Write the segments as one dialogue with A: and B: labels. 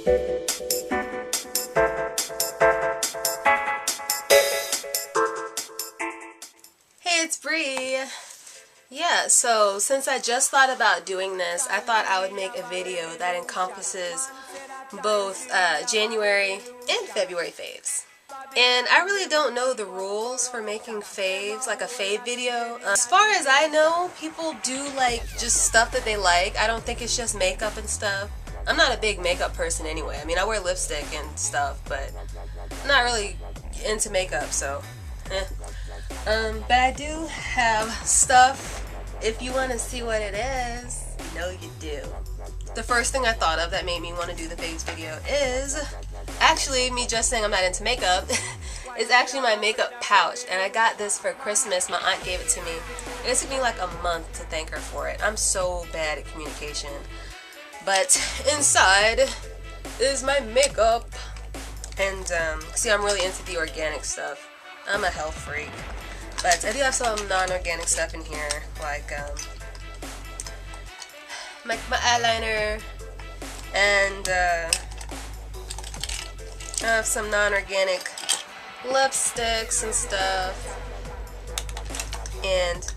A: Hey, it's Bree. Yeah, so since I just thought about doing this, I thought I would make a video that encompasses both January and February faves. And I really don't know the rules for making faves, like a fave video. As far as I know, people do like just stuff that they like. I don't think it's just makeup and stuff. I'm not a big makeup person anyway. I mean, I wear lipstick and stuff, but I'm not really into makeup, so but I do have stuff. If you want to see what it is, you know you do. The first thing I thought of that made me want to do the faves video is actually me just saying I'm not into makeup. It's actually my makeup pouch, and I got this for Christmas. My aunt gave it to me. It took me like a month to thank her for it. I'm so bad at communication. But inside is my makeup. And see, I'm really into the organic stuff. I'm a health freak. But I do have some non-organic stuff in here, like my eyeliner, and I have some non-organic lipsticks and stuff, and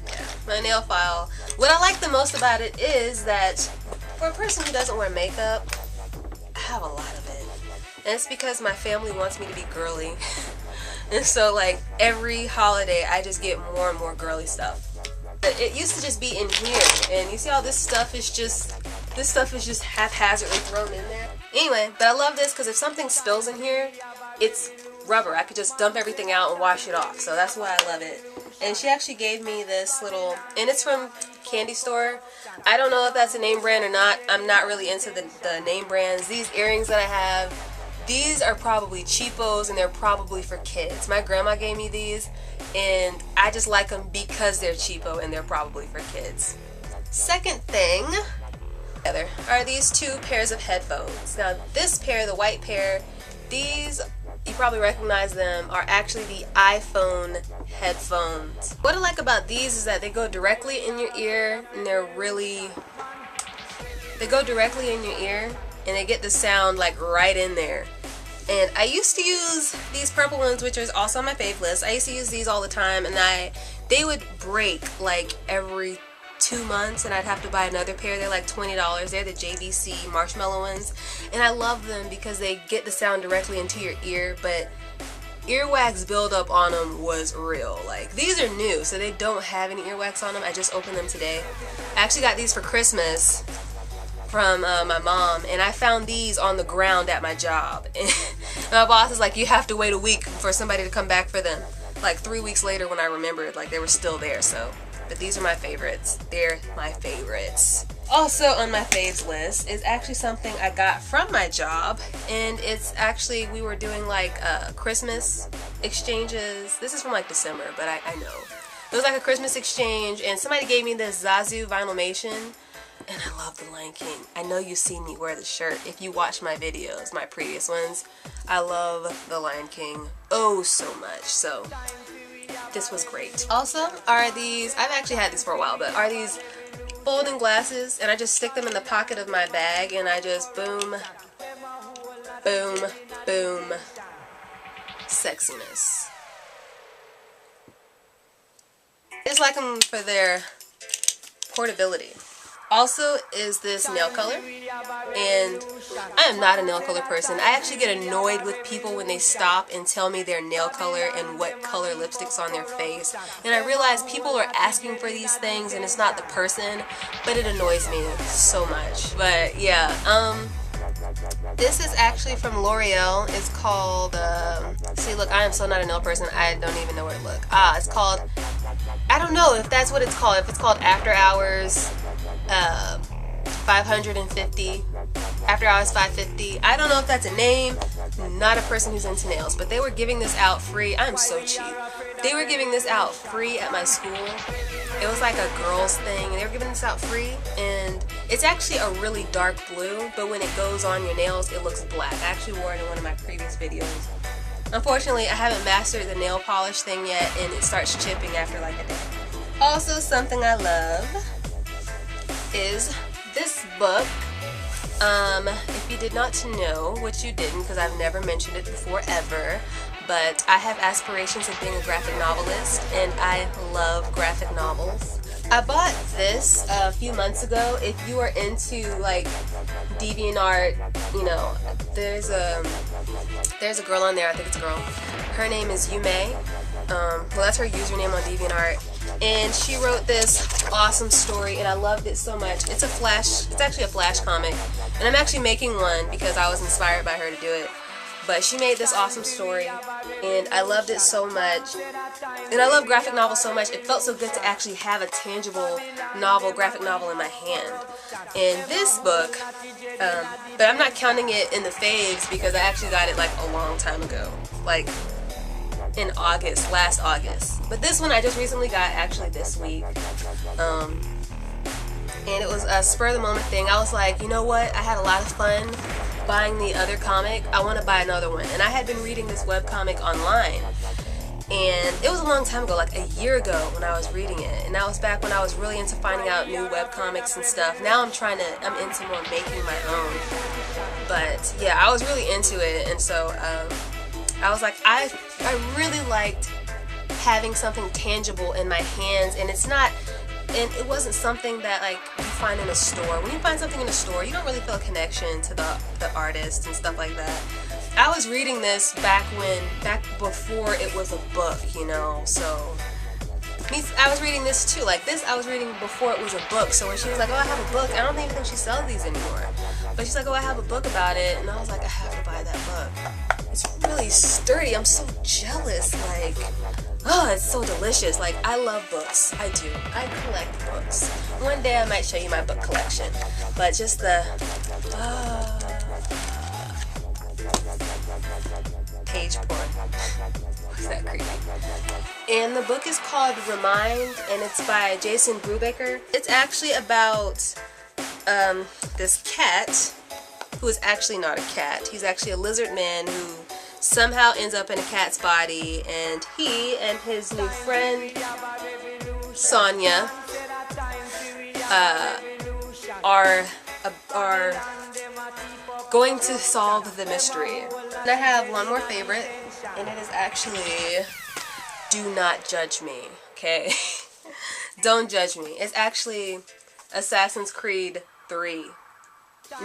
A: yeah, my nail file. What I like the most about it is that for a person who doesn't wear makeup, I have a lot of it, and it's because my family wants me to be girly. And so like every holiday I just get more and more girly stuff. It used to just be in here, and you see all this stuff is just haphazardly thrown in there. Anyway, but I love this because if something spills in here, it's rubber. I could just dump everything out and wash it off. So that's why I love it. And she actually gave me this little, and it's from Candy Store. I don't know if that's a name brand or not. I'm not really into the name brands. These earrings that I have, these are probably cheapos, and they're probably for kids. My grandma gave me these, and I just like them because they're cheapo and they're probably for kids. Second thing are these two pairs of headphones. Now this pair, the white pair, these, you probably recognize them, are actually the iPhone headphones. What I like about these is that they go directly in your ear, and they go directly in your ear, and they get the sound like right in there. And I used to use these purple ones, which is also on my fave list. I used to use these all the time, and they would break like every 2 months, and I'd have to buy another pair. They're like $20. They're the JVC marshmallow ones, and I love them because they get the sound directly into your ear, but earwax buildup on them was real. Like, these are new, so they don't have any earwax on them. I just opened them today. I actually got these for Christmas from my mom, and I found these on the ground at my job. And my boss is like, you have to wait a week for somebody to come back for them. Like 3 weeks later, when I remembered, like, they were still there. So, but these are my favorites. They're my favorites. Also on my faves list is actually something I got from my job, and it's actually, we were doing like Christmas exchanges. This is from like December, but I know. It was like a Christmas exchange, and somebody gave me this Zazu Vinylmation. And I love the Lion King. I know you've seen me wear the shirt. If you watch my videos, my previous ones, I love the Lion King oh so much. So this was great. Also are these, I've actually had these for a while, but are these folding glasses, and I just stick them in the pocket of my bag, and I just boom, boom, boom, sexiness. I just like them for their portability. Also is this nail color, and I am not a nail color person. I actually get annoyed with people when they stop and tell me their nail color and what color lipstick's on their face. And I realize people are asking for these things and it's not the person, but it annoys me so much. But yeah, this is actually from L'Oreal. It's called, see look, I am so not a nail person, I don't even know where to look. It's called, I don't know if that's what it's called, if it's called After Hours 550, After Hours 550. I don't know if that's a name. Not a person who's into nails, but they were giving this out free. I'm so cheap. They were giving this out free at my school. It was like a girls thing, and they were giving this out free, and it's actually a really dark blue, but when it goes on your nails, it looks black. I actually wore it in one of my previous videos. Unfortunately, I haven't mastered the nail polish thing yet, and it starts chipping after like a day. Also, something I love is this book. If you did not know, which you didn't because I've never mentioned it before ever, but I have aspirations of being a graphic novelist, and I love graphic novels. I bought this a few months ago. If you are into like DeviantArt, you know, there's a girl on there, I think it's a girl. Her name is Yume. Well, that's her username on DeviantArt. And she wrote this awesome story, and I loved it so much. It's actually a Flash comic, and I'm actually making one because I was inspired by her to do it. But she made this awesome story, and I loved it so much. And I love graphic novels so much. It felt so good to actually have a tangible graphic novel in my hand. And this book, but I'm not counting it in the faves because I actually got it like a long time ago. Like in August, last August. But this one I just recently got, actually this week. And it was a spur of the moment thing. I was like, you know what? I had a lot of fun buying the other comic. I want to buy another one. And I had been reading this webcomic online. And it was a long time ago, like a year ago when I was reading it. And that was back when I was really into finding out new webcomics and stuff. Now I'm into more making my own. But yeah, I was really into it. And so I was like, I really liked having something tangible in my hands, and it wasn't something that like you find in a store. When you find something in a store, you don't really feel a connection to the artist and stuff like that. I was reading this back before it was a book, you know, so I was reading this too, like this I was reading before it was a book. So when she was like, oh, I have a book, I don't even think she sells these anymore, but she's like, oh, I have a book about it, and I was like, I have to buy that book. It's really sturdy. I'm so jealous. Like, oh, it's so delicious. Like, I love books. I do. I collect books. One day I might show you my book collection, but just the page porn. Is that creepy? And the book is called Remind, and it's by Jason Brubaker. It's actually about this cat who is actually not a cat. He's actually a lizard man who somehow ends up in a cat's body, and he and his new friend Sonia are going to solve the mystery. And I have one more favorite, and it is actually Do Not Judge Me, okay? Don't judge me. It's actually Assassin's Creed 3.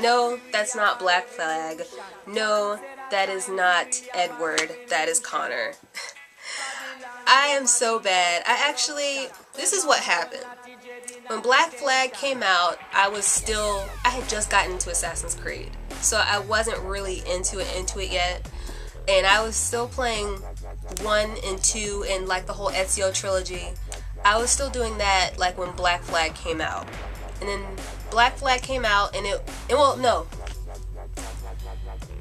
A: No, that's not Black Flag. No, that is not Edward. That is Connor. I am so bad. This is what happened. When Black Flag came out, I had just gotten into Assassin's Creed. So I wasn't really into it yet. And I was still playing 1 and 2 and like the whole Ezio trilogy. I was still doing that like when Black Flag came out. And then Black Flag came out, and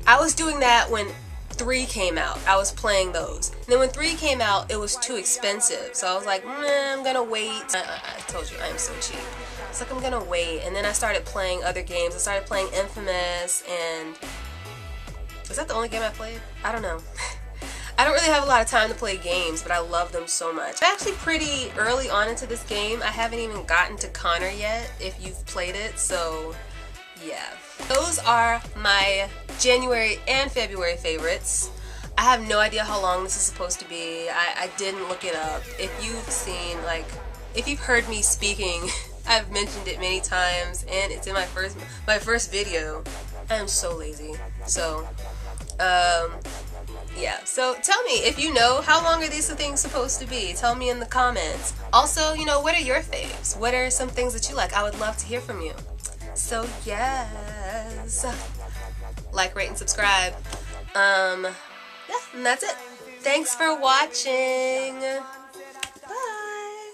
A: I was doing that when 3 came out. I was playing those. And then when 3 came out, it was too expensive. So I was like, I'm gonna wait. I told you, I am so cheap. It's like, I'm gonna wait. And then I started playing other games. I started playing Infamous, and was that the only game I played? I don't know. I don't really have a lot of time to play games, but I love them so much. I'm actually pretty early on into this game. I haven't even gotten to Connor yet, if you've played it, so yeah. Those are my January and February favorites. I have no idea how long this is supposed to be. I didn't look it up. If you've heard me speaking, I've mentioned it many times, and it's in my first video. I am so lazy. So, yeah, so tell me if you know, how long are these things supposed to be? Tell me in the comments. Also, you know, what are your faves? What are some things that you like? I would love to hear from you. So yes, like, rate, and subscribe. Yeah, and that's it. Thanks for watching. Bye.